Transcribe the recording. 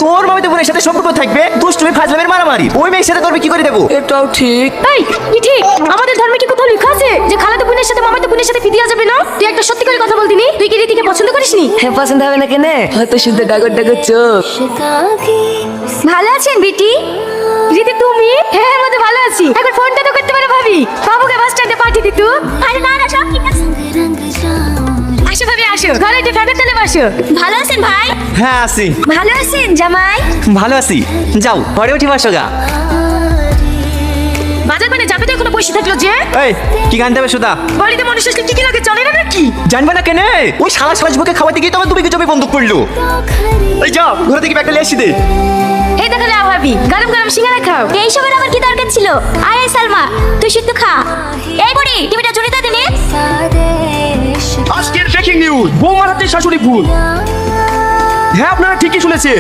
তোর মামাতো বোনের সাথে সম্পর্ক থাকবে দুষ্টুমি ফাজলামের মারামারি, ওই মেয়ের সাথে তোর কি করে দেবো? এটাও ঠিক। এই কি ঠিক? আমাদের ধর্মে কি কোথাও লেখা আছে যে খালাতো বোনের সাথে মামাতো বোনের সাথে ফিদিয়া যাবে না? তুই একটা সত্যি করে কথা বলতিনি, তুই কি রীতিকে পছন্দ করিসনি? হ্যাঁ, পছন্দ হবে না কেনে? হয়তো শুনতে ডাগর ডাগর চোখ। ভালো আছেন বিটি? রীতি তুমি? হ্যাঁ মধ্যে ভালো আছি। এখন ফোনটা তো করতে পারো ভাবি, বাবুকে বাস স্ট্যান্ডে পাঠিয়ে দিত। আরে না না সব ঠিক আছে। আসো ভাবি আসো, ঘরে একটু ফ্যানের তলে বসো। ভালো আছেন ভাই? হ্যাঁ আছি। ভালো আছেন জামাই? ভালো আছি। যাও ঘরে উঠি বসো গা। বাজার মানে যাবে তো এখনো বসে থাকলো যে? এই কি গান দেবে সুদা? বাড়িতে মানুষ আসলে কি কি লাগে জানে না নাকি? জানবে না কেনে? ওই শালা সাজবুকে খাওয়াতে গিয়ে তো আমার দুবিকে জমি বন্ধ করলো। এই যাও ঘরে থেকে ব্যাগটা নিয়ে আসি দে। এই দেখো না ভাবি, গরম গরম সিঙ্গারা খাও। এই সময় আমার কি দরকার ছিল? আয় আয় সালমা, তুই শুধু খা। এই বুড়ি টিভিটা জোরে দাও দিনে। আজকের ব্রেকিং নিউজ, বৌমার হাতে শাশুড়ি ভুল। হ্যাঁ আপনারা ঠিকই শুনেছেন,